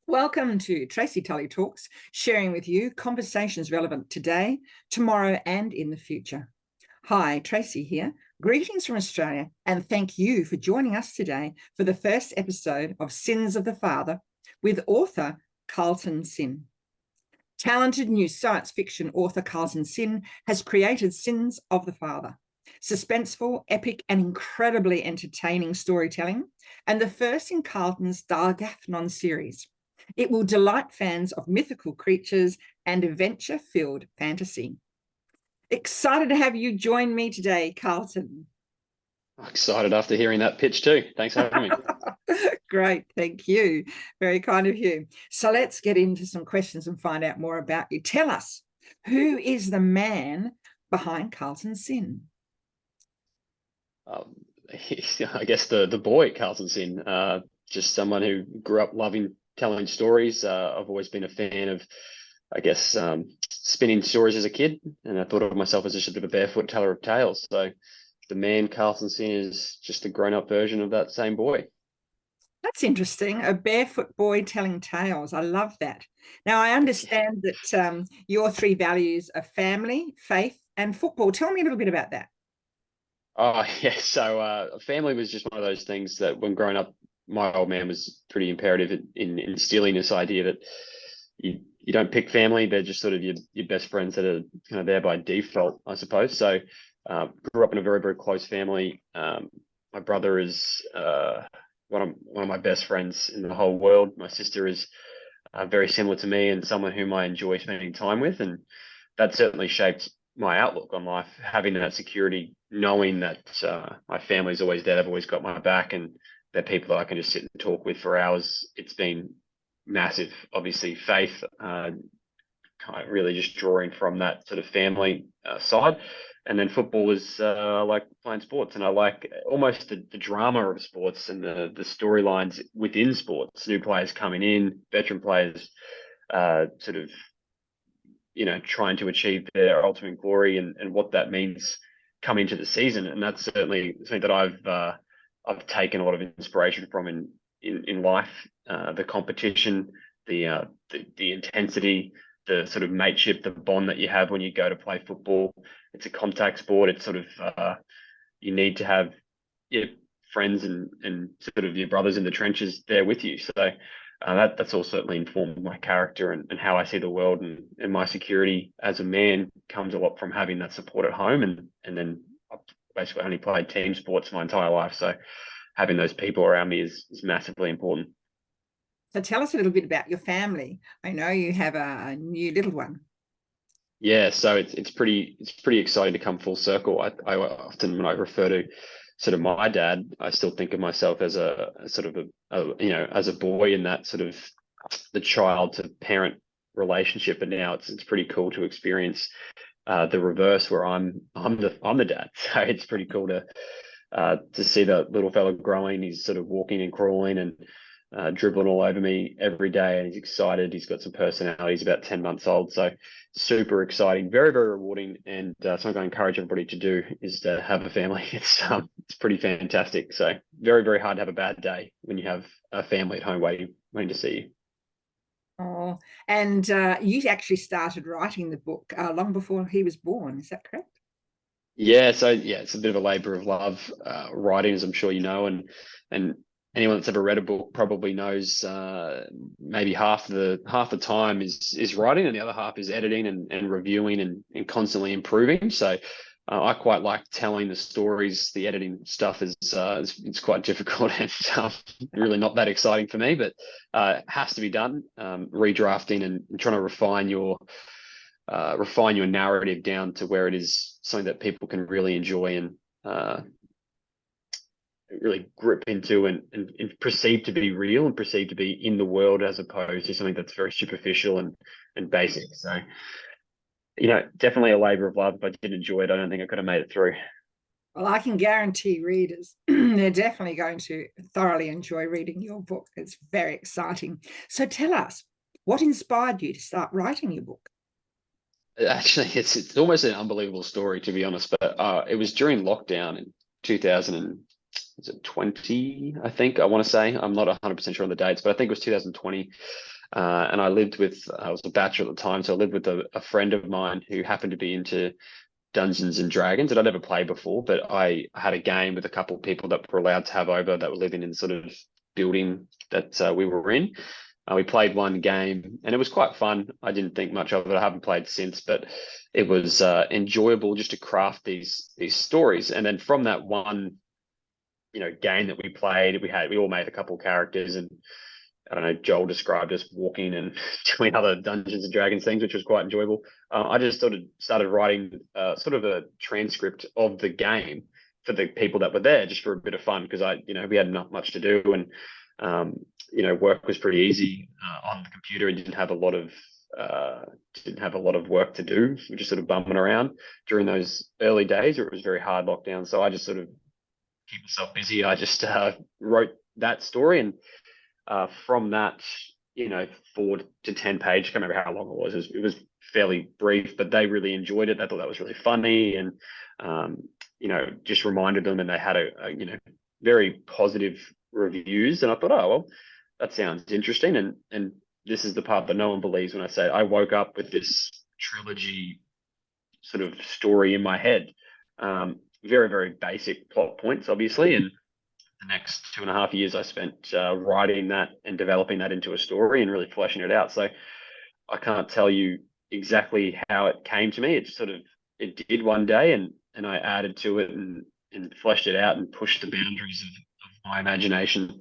Welcome to Tracy Tully Talks, sharing with you conversations relevant today, tomorrow, and in the future. Hi, Tracy here. Greetings from Australia, and thank you for joining us today for the first episode of Sins of the Father with author Carlton Sinn. Talented new science fiction author Carlton Sinn has created Sins of the Father, suspenseful, epic, and incredibly entertaining storytelling, and the first in Carlton's Dargathnon series. It will delight fans of mythical creatures and adventure-filled fantasy. Excited to have you join me today, Carlton. Excited after hearing that pitch too. Thanks for having me. Great, thank you. Very kind of you. So let's get into some questions and find out more about you. Tell us, who is the man behind Carlton Sinn? I guess the boy Carlton Sinn, just someone who grew up loving telling stories. I've always been a fan of, spinning stories as a kid, and I thought of myself as just a bit of a barefoot teller of tales. So the man Carlton Sinn is just a grown-up version of that same boy. That's interesting. A barefoot boy telling tales. I love that. Now, I understand that your three values are family, faith, and football. Tell me a little bit about that. Oh, yeah. So family was just one of those things that when growing up, my old man was pretty imperative in instilling this idea that you don't pick family; they're just sort of your best friends that are kind of there by default, I suppose. So grew up in a very, very close family. My brother is one of my best friends in the whole world. My sister is very similar to me and someone whom I enjoy spending time with, and that certainly shaped my outlook on life. Having that security, knowing that my family's always there, they've always got my back, and they're people that I can just sit and talk with for hours. It's been massive. Obviously, faith, kind of really just drawing from that sort of family side. And then football is I like playing sports, and I like almost the drama of sports and the storylines within sports. New players coming in, veteran players, sort of trying to achieve their ultimate glory, and what that means coming into the season. And that's certainly something that I've taken a lot of inspiration from in life. The competition, the intensity, the sort of mateship, the bond that you have when you go to play football. It's a contact sport. It's sort of you need to have your friends and sort of your brothers in the trenches there with you. So that's all certainly informed my character and how I see the world, and my security as a man comes a lot from having that support at home, and then I've basically only played team sports my entire life. So having those people around me is massively important. So tell us a little bit about your family. I know you have a new little one. Yeah, so it's pretty exciting to come full circle. I often, when I refer to sort of my dad, I still think of myself as a sort of as a boy in that sort of the child to parent relationship. But now it's pretty cool to experience the reverse, where I'm the dad. So it's pretty cool to see the little fella growing. He's sort of walking and crawling and dribbling all over me every day, and he's excited. He's got some personality. He's about 10 months old, so super exciting, very, very rewarding. And something I encourage everybody to do is to have a family. It's pretty fantastic. So very, very hard to have a bad day when you have a family at home waiting to see you. Oh, and you actually started writing the book long before he was born. Is that correct? Yeah, so yeah, it's a bit of a labor of love, writing, as I'm sure you know, and anyone that's ever read a book probably knows maybe half the time is writing, and the other half is editing and reviewing and constantly improving. So I quite like telling the stories. The editing stuff is it's quite difficult and really not that exciting for me, but it has to be done. Redrafting and trying to refine your narrative down to where it is something that people can really enjoy and really grip into and perceive to be real and perceive to be in the world, as opposed to something that's very superficial and basic. So, definitely a labor of love. If I didn't enjoy it, I don't think I could have made it through. Well, I can guarantee readers they're definitely going to thoroughly enjoy reading your book. It's very exciting. So tell us, what inspired you to start writing your book? Actually, it's almost an unbelievable story, to be honest. But it was during lockdown in 2020, I think. I want to say, I'm not 100% sure on the dates, but I think it was 2020. And I was a bachelor at the time, so I lived with a friend of mine who happened to be into Dungeons and Dragons that I'd never played before, but I had a game with a couple of people that were allowed to have over that were living in sort of building that we were in. We played one game and it was quite fun. I didn't think much of it. I haven't played since, but it was enjoyable just to craft these stories. And then from that one, game that we played, we all made a couple of characters, and I don't know, Joel described us walking and doing other Dungeons and Dragons things, which was quite enjoyable. I just sort of started writing sort of a transcript of the game for the people that were there, just for a bit of fun, because we had not much to do, and work was pretty easy on the computer, and didn't have a lot of work to do. We were just sort of bumming around during those early days where it was very hard lockdown. So I just sort of keep myself busy. I just wrote that story, and from that, 4 to 10 page, I can't remember how long it was. It was fairly brief, but they really enjoyed it. They thought that was really funny, and just reminded them, and they had a very positive reviews. And I thought, oh well, that sounds interesting. And this is the part that no one believes when I say I woke up with this trilogy sort of story in my head. Very, very basic plot points, obviously, and the next 2.5 years I spent writing that and developing that into a story and really fleshing it out. So I can't tell you exactly how it came to me. It did one day, and I added to it and fleshed it out and pushed the boundaries of my imagination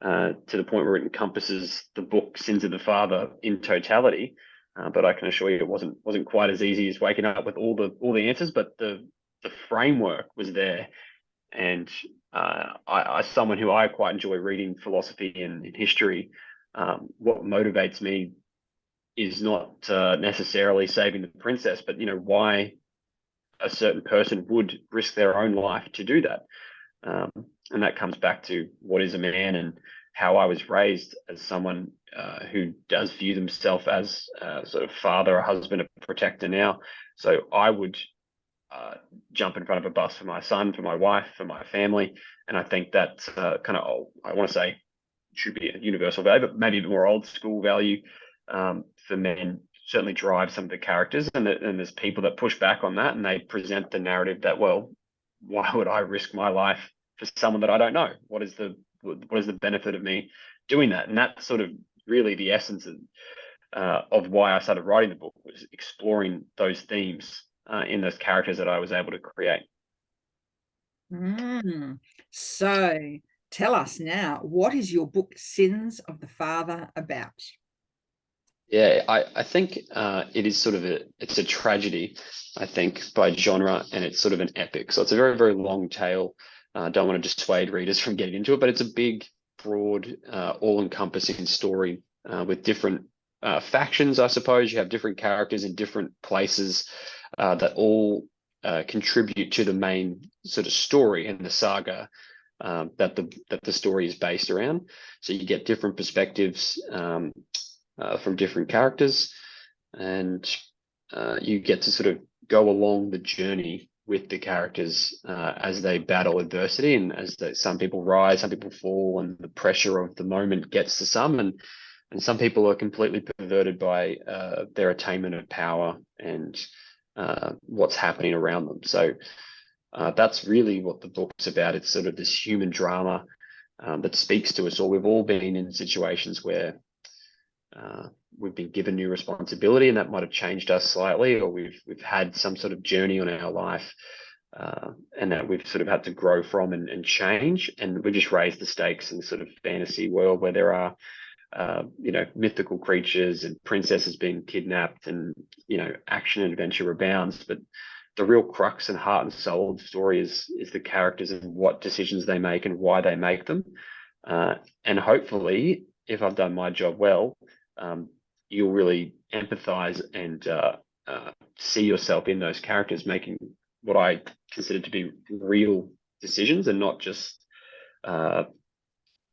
to the point where it encompasses the book Sins of the Father in totality. But I can assure you it wasn't quite as easy as waking up with all the answers, but the framework was there. And I someone who I quite enjoy reading philosophy and history. What motivates me is not necessarily saving the princess, but why a certain person would risk their own life to do that. And that comes back to what is a man, and how I was raised as someone who does view themselves as sort of father, a husband, a protector now. So I would jump in front of a bus for my son, for my wife, for my family. And I think that kind of, I want to say, should be a universal value, but maybe a bit more old school value for men. Certainly drive some of the characters, and there's people that push back on that, and they present the narrative that, well, why would I risk my life for someone that I don't know? What is the benefit of me doing that? And that's sort of really the essence of why I started writing the book, was exploring those themes in those characters that I was able to create. So tell us now, what is your book Sins of the Father about? Yeah, I think it is sort of it's a tragedy, I think, by genre, and it's sort of an epic. So it's a very, very long tale. Don't want to dissuade readers from getting into it, but it's a big, broad, all-encompassing story with different factions, I suppose. You have different characters in different places that all contribute to the main sort of story and the saga that the story is based around. So you get different perspectives from different characters, and you get to sort of go along the journey with the characters as they battle adversity, and some people rise, some people fall, and the pressure of the moment gets to some, and some people are completely perverted by their attainment of power and what's happening around them. So that's really what the book's about. It's sort of this human drama that speaks to us all. We've all been in situations where we've been given new responsibility, and that might have changed us slightly, or we've had some sort of journey on our life, and that we've sort of had to grow from and change. And we just raise the stakes in sort of fantasy world where there are mythical creatures and princesses being kidnapped, and action and adventure abounds. But the real crux and heart and soul of the story is the characters and what decisions they make and why they make them. And hopefully, if I've done my job well, you'll really empathize and see yourself in those characters making what I consider to be real decisions, and not just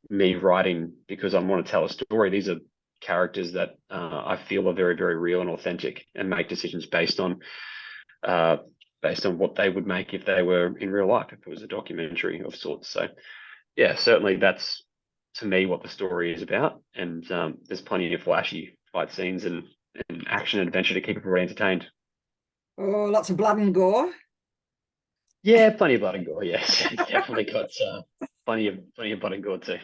me writing because I want to tell a story. These are characters that I feel are very, very real and authentic, and make decisions based on what they would make if they were in real life, if it was a documentary of sorts. So yeah, certainly that's to me what the story is about. And there's plenty of flashy fight scenes and action and adventure to keep everybody entertained. Oh, lots of blood and gore. Yeah, plenty of blood and gore. Yes, definitely got plenty of blood and gore too.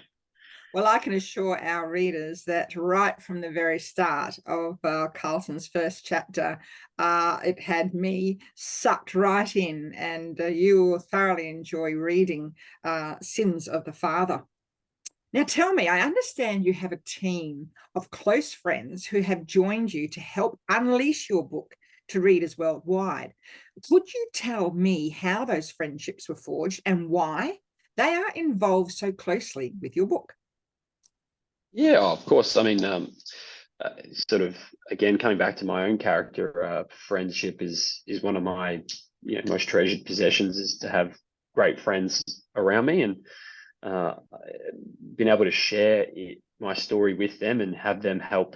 Well, I can assure our readers that right from the very start of Carlton's first chapter, it had me sucked right in, and you will thoroughly enjoy reading Sins of the Father. Now, tell me, I understand you have a team of close friends who have joined you to help unleash your book to readers worldwide. Could you tell me how those friendships were forged and why they are involved so closely with your book? Yeah, of course. I mean, sort of again coming back to my own character, friendship is one of my most treasured possessions. Is to have great friends around me, and being able to share my story with them and have them help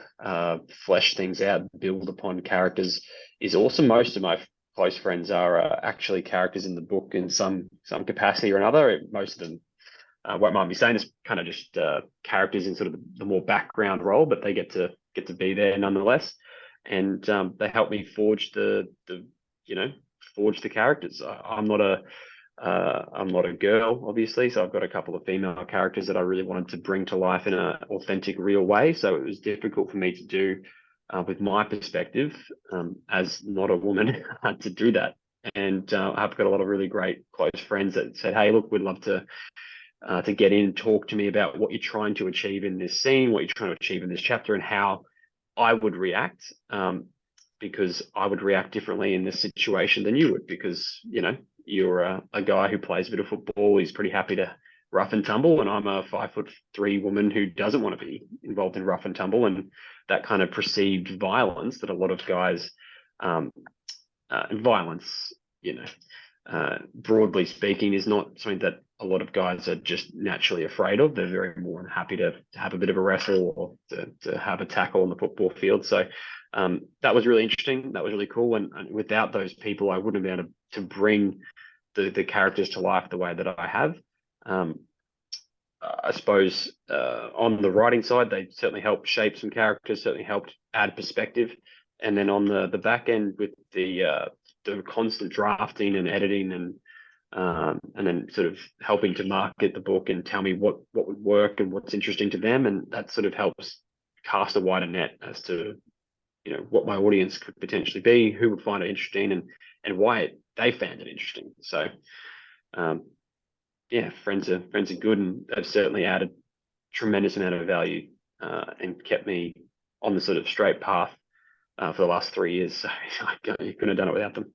flesh things out, build upon characters is awesome. Most of my close friends are actually characters in the book in some capacity or another. Most of them won't mind me saying is kind of just characters in sort of the more background role, but they get to be there nonetheless, and they help me forge forge the characters. I'm not a girl, obviously, so I've got a couple of female characters that I really wanted to bring to life in an authentic, real way. So it was difficult for me to do with my perspective as not a woman to do that. And I've got a lot of really great close friends that said, "Hey, look, we'd love to get in and talk to me about what you're trying to achieve in this scene, what you're trying to achieve in this chapter, and how I would react, because I would react differently in this situation than you would, because you're a guy who plays a bit of football. He's pretty happy to rough and tumble, and I'm a 5'3" woman who doesn't want to be involved in rough and tumble, and that kind of perceived violence that a lot of guys, violence, broadly speaking, is not something that a lot of guys are just naturally afraid of. They're very more than happy to have a bit of a wrestle or to have a tackle on the football field. So that was really interesting. That was really cool. And without those people, I wouldn't have been able to bring the characters to life the way that I have. I suppose on the writing side, they certainly helped shape some characters, certainly helped add perspective. And then on the back end with the constant drafting and editing and then sort of helping to market the book and tell me what would work and what's interesting to them, and that sort of helps cast a wider net as to what my audience could potentially be, who would find it interesting, and why they found it interesting. So yeah, friends are good, and they've certainly added tremendous amount of value and kept me on the sort of straight path for the last 3 years. So I couldn't have done it without them.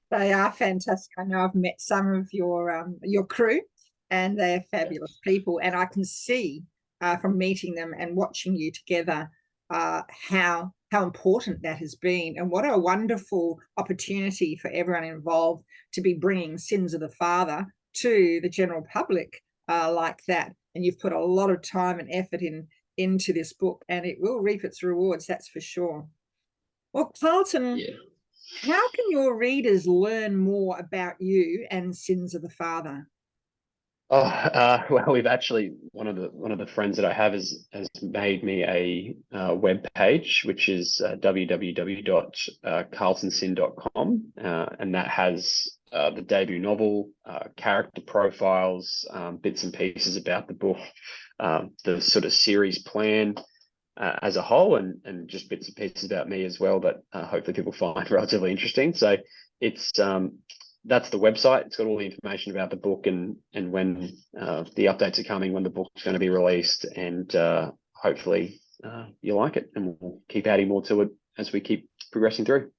They are fantastic. I know I've met some of your crew, and they're fabulous people. And I can see from meeting them and watching you together how important that has been, and what a wonderful opportunity for everyone involved to be bringing Sins of the Father to the general public like that. And you've put a lot of time and effort into this book, and it will reap its rewards, that's for sure. Well, Carlton, Yeah. how can your readers learn more about you and Sins of the Father? Oh, well, we've actually one of the friends that I have has made me a web page, which is www.carltonsinn.com, and that has the debut novel, character profiles, bits and pieces about the book, the sort of series plan as a whole, and just bits and pieces about me as well that hopefully people find relatively interesting. So it's that's the website. It's got all the information about the book and when the updates are coming, when the book's going to be released, and hopefully you like it, and we'll keep adding more to it as we keep progressing through.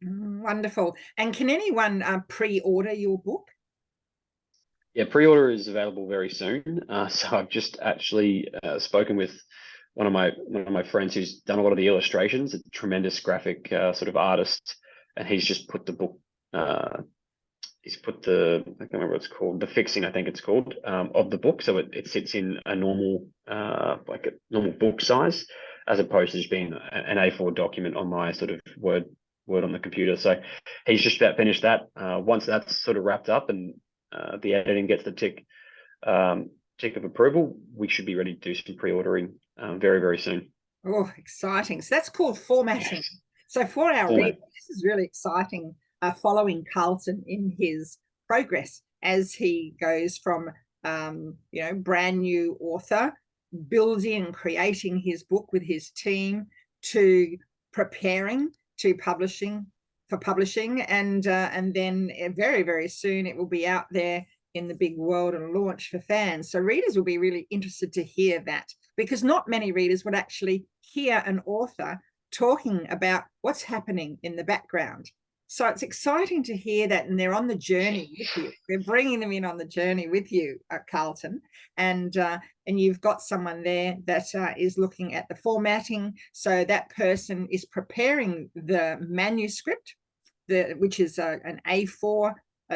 Wonderful. And can anyone pre-order your book? Yeah, pre-order is available very soon. So I've just actually spoken with one of my friends who's done a lot of the illustrations, a tremendous graphic sort of artist, and he's just put the book. He's put I can't remember what it's called, the fixing, I think it's called, of the book. So it sits in a normal, like a normal book size, as opposed to just being an A4 document on my sort of Word on the computer. So he's just about finished that. Once that's sort of wrapped up and the editing gets the tick tick of approval, we should be ready to do some pre-ordering very, very soon. Oh, exciting. So that's called formatting. So for our readers, this is really exciting, following Carlton in his progress as he goes from, brand new author, building and creating his book with his team, to preparing to publishing, and then very, very soon it will be out there in the big world and launch for fans. So readers will be really interested to hear that, because not many readers would actually hear an author talking about what's happening in the background. So it's exciting to hear that, and they're on the journey with you. We're bringing them in on the journey with you, Carlton, and you've got someone there that is looking at the formatting. So that person is preparing the manuscript, which is an A4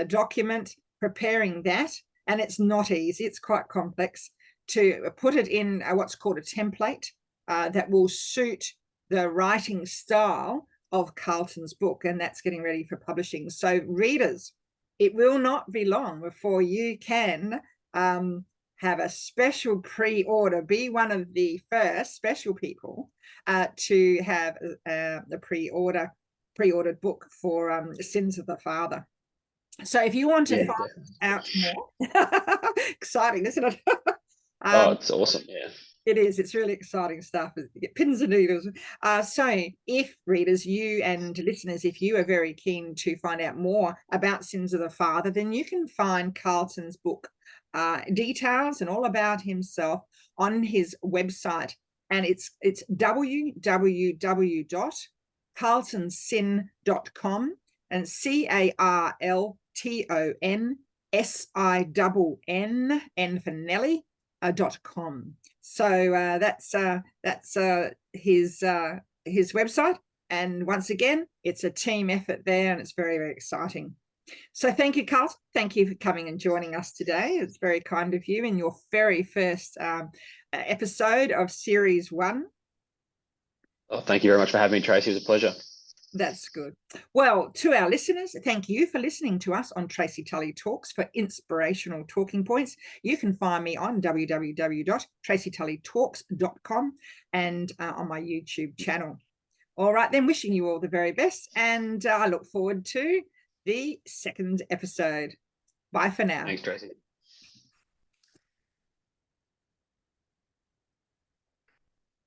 document, preparing that, and it's not easy. It's quite complex to put it in what's called a template that will suit the writing style of Carlton's book, and that's getting ready for publishing. So readers, it will not be long before you can have a special pre-order, be one of the first special people to have the pre-ordered book for Sins of the Father. So if you want to find out more, exciting, isn't it? It's awesome. Yeah. It is. It's really exciting stuff. You get pins and needles. So if readers, you and listeners, if you are very keen to find out more about Sins of the Father, then you can find Carlton's book details and all about himself on his website. And it's www.carltonsinn.com, and CarltonSinn, N for Nelly, .com. So that's his website, and once again, it's a team effort there, and it's very, very exciting. So thank you, Carlton. Thank you for coming and joining us today. It's very kind of you in your very first episode of Series 1. Oh, thank you very much for having me, Tracy. It was a pleasure. That's good. Well, to our listeners, thank you for listening to us on Tracy Tully Talks for inspirational talking points. You can find me on www.tracytullytalks.com and on my YouTube channel. All right, then, wishing you all the very best, and I look forward to the second episode. Bye for now. Thanks, Tracy.